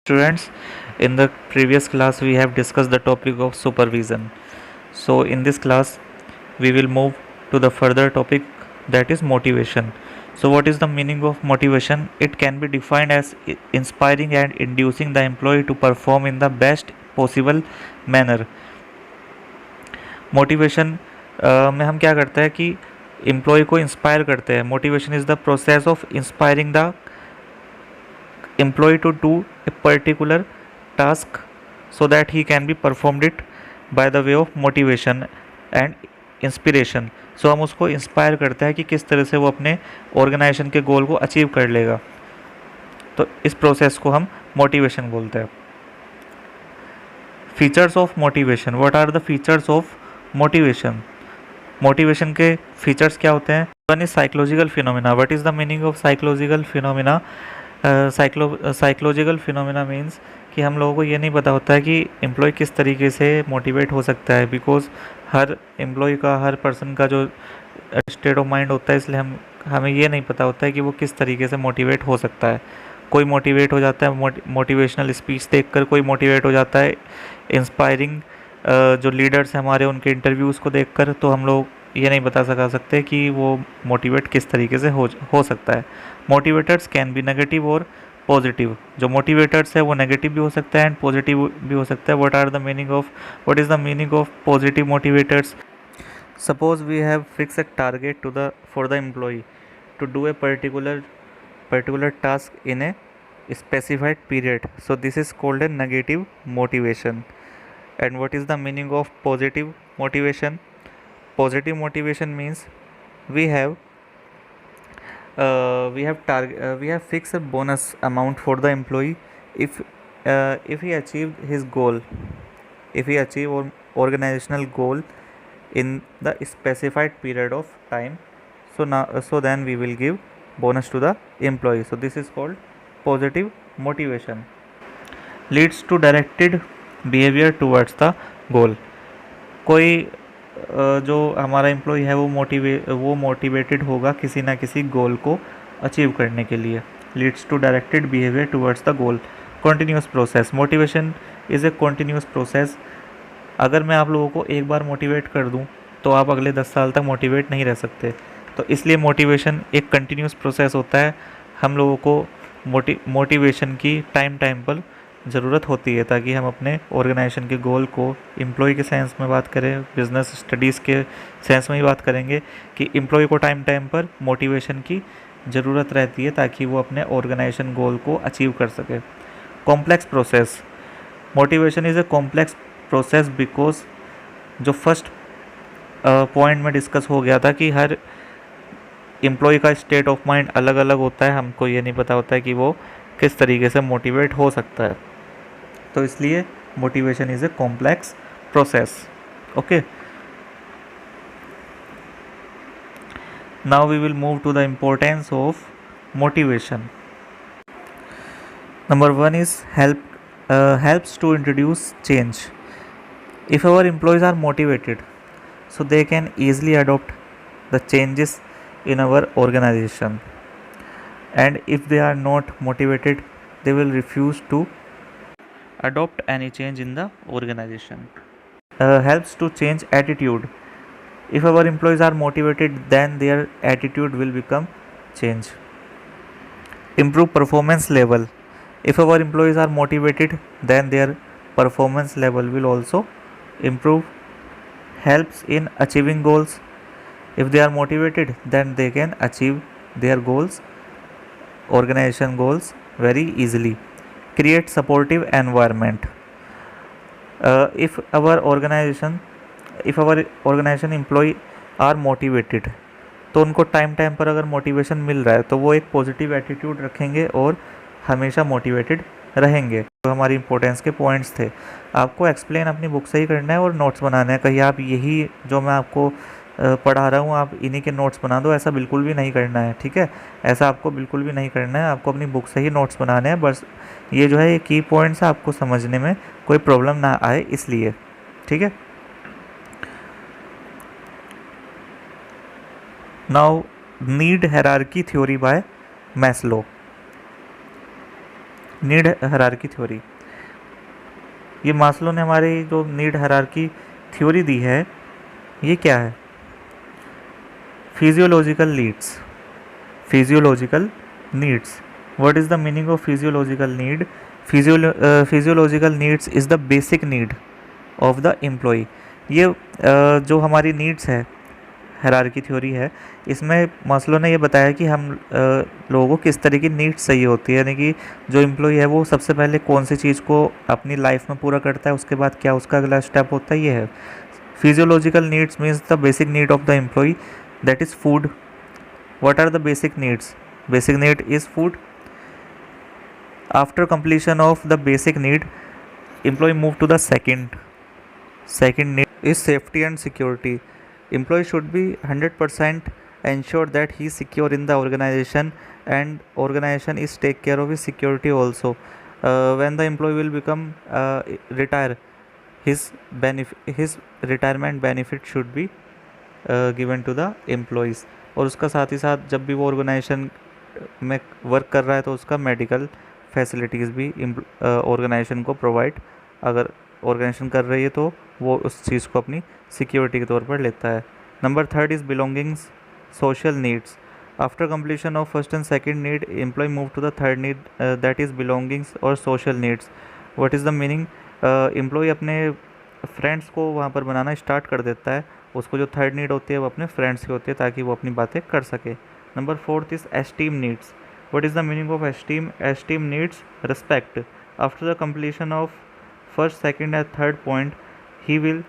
Students, in the previous class we have discussed the topic of supervision. So in this class we will move to the further topic, that is motivation. So what is the meaning of motivation? It can be defined as inspiring and inducing the employee to perform in the best possible manner. Motivation में हम क्या करते हैं कि employ को inspire करते हैं. Motivation is the process of inspiring the employee to do a particular task so that he can be performed it by the way of motivation and inspiration. सो हम उसको इंस्पायर करते हैं कि किस तरह से वो अपने ऑर्गेनाइजेशन के गोल को अचीव कर लेगा. तो इस प्रोसेस को हम मोटिवेशन बोलते हैं. Features of motivation. What are the features of motivation? Motivation के फीचर्स क्या होते हैं? One is psychological phenomena. What is the meaning of psychological phenomena? Psychological phenomena means कि हम लोगों को ये नहीं पता होता है कि एम्प्लॉय किस तरीके से मोटिवेट हो सकता है, बिकॉज हर एम्प्लॉय का, हर पर्सन का जो स्टेट ऑफ माइंड होता है, इसलिए हमें ये नहीं पता होता है कि वो किस तरीके से मोटिवेट हो सकता है. कोई मोटिवेट हो जाता है मोटिवेशनल स्पीच देखकर, कोई मोटिवेट हो जाता है इंस्पायरिंग जो लीडर्स हैं हमारे, उनके इंटरव्यूज़ को देखकर. तो हम लोग ये नहीं बता सकते कि वो मोटिवेट किस तरीके से हो सकता है. मोटिवेटर्स कैन बी नेगेटिव और पॉजिटिव. जो मोटिवेटर्स है वो नेगेटिव भी हो सकता है एंड पॉजिटिव भी हो सकता है. What is the meaning of positive motivators? Suppose we have fix a target for the employee to do a particular task in a specified period. So this is called a negative motivation. And what is the meaning of positive motivation? Positive motivation means we have we have fixed a bonus amount for the employee if he achieved his goal, if he achieve organizational goal in the specified period of time. So then we will give bonus to the employee. So this is called positive motivation. Leads to directed behavior towards the goal. कोई जो हमारा employ है वो motivated होगा किसी ना किसी गोल को अचीव करने के लिए. Leads to directed behaviour towards the goal. Continuous process. Motivation is a continuous process. अगर मैं आप लोगों को एक बार मोटिवेट कर दूं तो आप अगले 10 साल तक मोटिवेट नहीं रह सकते. तो इसलिए मोटिवेशन एक कंटिन्यूस प्रोसेस होता है. हम लोगों को मोटिवेशन की टाइम पर ज़रूरत होती है ताकि हम अपने ऑर्गेनाइजेशन के गोल को, एम्प्लॉय के सेंस में बात करें, बिजनेस स्टडीज़ के सेंस में ही बात करेंगे कि एम्प्लॉय को टाइम पर मोटिवेशन की ज़रूरत रहती है ताकि वो अपने ऑर्गेनाइजेशन गोल को अचीव कर सके. Complex process. Motivation is a complex process because जो फर्स्ट पॉइंट में डिस्कस हो गया था कि हर एम्प्लॉय का स्टेट ऑफ माइंड अलग अलग होता है. हमको ये नहीं पता होता है कि वो किस तरीके से मोटिवेट हो सकता है. तो इसलिए motivation is a complex process. Okay, now we will move to the importance of motivation. Number 1 is helps to introduce change. If our employees are motivated, so they can easily adopt the changes in our organization. And if they are not motivated, they will refuse to adopt any change in the organization. Helps to change attitude. If our employees are motivated, then their attitude will become change. Improve performance level. If our employees are motivated, then their performance level will also improve. Helps in achieving goals. If they are motivated, then they can achieve their goals, organization goals, very easily. Create supportive environment. If our organization employee are motivated, तो उनको time पर अगर motivation मिल रहा है तो वो एक positive attitude रखेंगे और हमेशा मोटिवेटेड रहेंगे. तो हमारी इंपॉर्टेंस के पॉइंट्स थे. आपको एक्सप्लेन अपनी बुक से ही करना है और नोट्स बनाना है. कहीं आप यही जो मैं आपको पढ़ा रहा हूँ आप इन्हीं के नोट्स बना दो, ऐसा बिल्कुल भी नहीं करना है. ठीक है, ऐसा आपको बिल्कुल भी नहीं करना है. आपको अपनी बुक से ही नोट्स बनाने हैं. बस ये जो है ये की पॉइंट्स है, आपको समझने में कोई प्रॉब्लम ना आए इसलिए. ठीक है. Now need hierarchy theory by Maslow. Need hierarchy theory. ये मास्लो ने हमारी जो नीड हायरार्की थ्योरी दी है, ये क्या है? Physiological needs. Physiological needs, what is the meaning of physiological need? Physiological needs is the basic need of the employee. ये जो हमारी नीड्स है, हायरार्की थ्योरी है, इसमें मास्लो ने ये बताया कि हम लोगों को किस तरह की नीड्स चाहिए होती है, यानी कि जो एम्प्लॉय है वो सबसे पहले कौन सी चीज़ को अपनी लाइफ में पूरा करता है, उसके बाद क्या उसका अगला स्टेप होता है, ये है। Physiological needs means the basic need of the employee, that is food. What are the basic needs? Basic need is food. After completion of the basic need, employee move to the second need is safety and security. Employee should be 100% ensure that he is secure in the organization, and organization is take care of his security also. When the employee will become retire, his retirement benefit should be given to the employees. और उसका साथ ही साथ जब भी वो organisation में work कर रहा है तो उसका मेडिकल फैसिलिटीज़ भी ऑर्गेनाइजेशन को प्रोवाइड, अगर ऑर्गेनाइजेशन कर रही है तो वो उस चीज़ को अपनी सिक्योरिटी के तौर पर लेता है। Number third is belongings, social needs. After completion of first and second need, employ move to the third need, that is belongings और social needs. What is the meaning? Employ अपने फ्रेंड्स को वहाँ पर बनाना स्टार्ट कर देता है, उसको जो थर्ड नीड होती है वो अपने फ्रेंड्स की होती है ताकि वो अपनी बातें कर सके। Number fourth is esteem needs. What is the meaning of esteem? Esteem needs respect. After the completion of first second and third point, he will,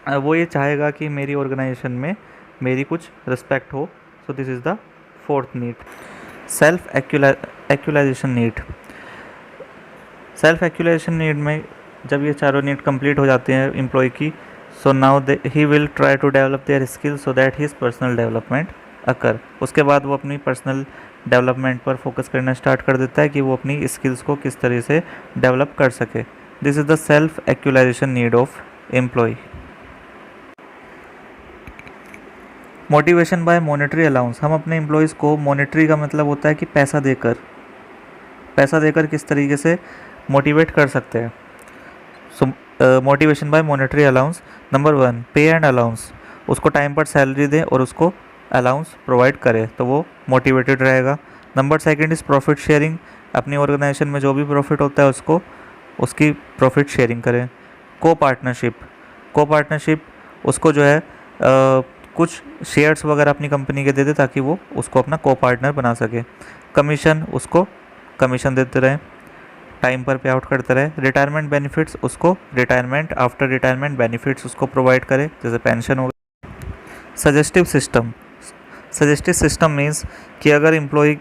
वो ये चाहेगा कि मेरी ऑर्गेनाइजेशन में मेरी कुछ रिस्पेक्ट हो। So this is the fourth need. Self actualization need. Self actualization need में जब ये चारों नीड कंप्लीट हो जाती हैं एम्प्लॉय की, so now he will try to develop their skill so that his personal development occur. उसके बाद वो अपनी पर्सनल डेवलपमेंट पर फोकस करना स्टार्ट कर देता है कि वो अपनी स्किल्स को किस तरह से डेवलप कर सके। This is the self actualization need of employ. Motivation by monetary allowance. हम अपने एम्प्लॉयज़ को, मॉनेटरी का मतलब होता है कि पैसा देकर किस तरीके से मोटिवेट कर सकते हैं। So motivation by monetary allowance. Number one, pay and allowance. उसको टाइम पर सैलरी दें और उसको अलाउंस प्रोवाइड करें तो वो मोटिवेटेड रहेगा। Number second is profit sharing. अपनी ऑर्गेनाइजेशन में जो भी प्रॉफिट होता है उसको, उसकी प्रॉफिट शेयरिंग करें। को पार्टनरशिप, उसको जो है कुछ शेयर्स वगैरह अपनी कंपनी के दे दे ताकि वो उसको अपना को पार्टनर बना सके। कमीशन, उसको कमीशन देते रहें, टाइम पर पे आउट करते रहे। रिटायरमेंट बेनिफिट्स, उसको रिटायरमेंट, आफ्टर रिटायरमेंट बेनिफिट्स उसको प्रोवाइड करे, जैसे पेंशन हो गया। सजेस्टिव सिस्टम मीन्स कि अगर एम्प्लॉय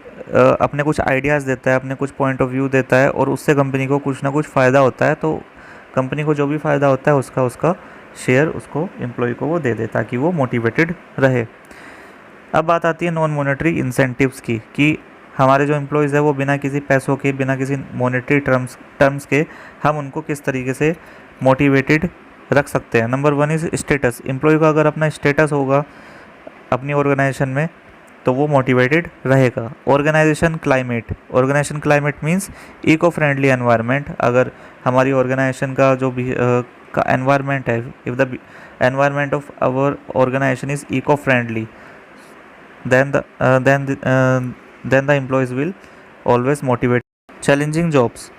अपने कुछ आइडियाज़ देता है, अपने कुछ पॉइंट ऑफ व्यू देता है और उससे कंपनी को कुछ ना कुछ फ़ायदा होता है, तो कंपनी को जो भी फ़ायदा होता है उसका शेयर उसको एम्प्लॉय को वो दे दे ताकि वो मोटिवेटेड रहे। अब बात आती है नॉन मॉनेटरी इंसेंटिव्स की, कि हमारे जो एम्प्लॉयज़ है वो बिना किसी पैसों के, बिना किसी मॉनेटरी टर्म्स के हम उनको किस तरीके से मोटिवेटेड रख सकते हैं। Number one is status. Employee का अगर अपना स्टेटस होगा अपनी ऑर्गेनाइजेशन में तो वो मोटिवेटेड रहेगा। Organisation climate means eco friendly environment. अगर हमारी ऑर्गेनाइजेशन का जो भी का एनवायरनमेंट है, if the environment of our organisation is eco friendly, then the employees will always motivate. Challenging jobs.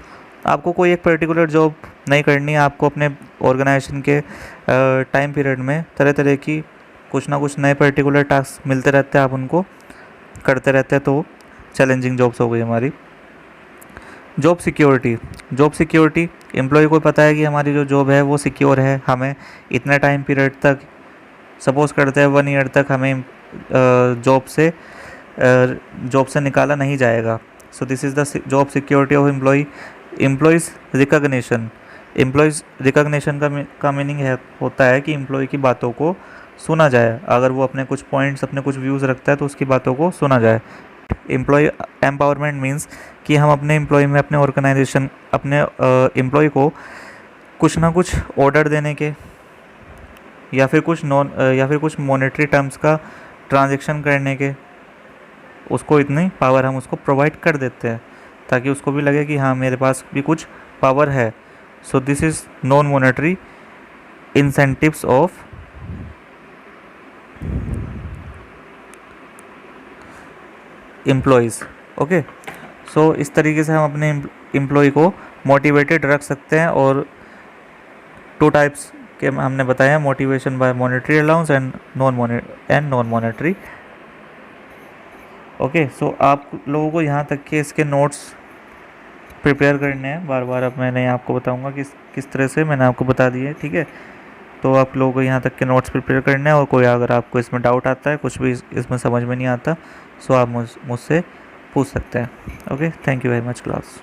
आपको कोई एक पर्टिकुलर जॉब नहीं करनी है, आपको अपने ऑर्गेनाइजेशन के टाइम पीरियड में तरह तरह की कुछ ना कुछ नए पर्टिकुलर टास्क मिलते रहते हैं, आप उनको करते रहते हैं, तो चैलेंजिंग जॉब्स हो गई हमारी। जॉब सिक्योरिटी, एम्प्लॉय को पता है कि हमारी जो जॉब है वो सिक्योर है, हमें इतने टाइम पीरियड तक, सपोज करते हैं 1 ईयर तक हमें जॉब से निकाला नहीं जाएगा। So this is the job security of employee. Employees recognition का मीनिंग होता है कि एम्प्लॉय की बातों को सुना जाए। अगर वो अपने कुछ पॉइंट्स, अपने कुछ व्यूज़ रखता है तो उसकी बातों को सुना जाए। एम्प्लॉय एम्पावरमेंट मीन्स कि हम अपने एम्प्लॉय में, अपने ऑर्गेनाइजेशन, अपने एम्प्लॉय को कुछ ना कुछ ऑर्डर देने के या फिर कुछ मॉनेटरी टर्म्स का ट्रांजैक्शन करने के, उसको इतनी पावर हम उसको प्रोवाइड कर देते हैं ताकि उसको भी लगे कि हाँ मेरे पास भी कुछ पावर है. So this is non monetary incentives of employees. Okay, so इस तरीके से हम अपने एम्प्लॉय को मोटिवेटेड रख सकते हैं. और 2 टाइप्स के हमने बताया, motivation by monetary allowance and non monetary. Okay, so आप लोगों को यहाँ तक के इसके नोट्स प्रिपेयर करने हैं. बार बार अब मैंने आपको बताऊंगा कि किस तरह से मैंने आपको बता दिया है. ठीक है, तो आप लोगों को यहाँ तक के नोट्स प्रिपेयर करने हैं. और कोई अगर आपको इसमें डाउट आता है, कुछ भी इसमें समझ में नहीं आता, सो आप मुझसे पूछ सकते हैं. Okay, thank you very much class.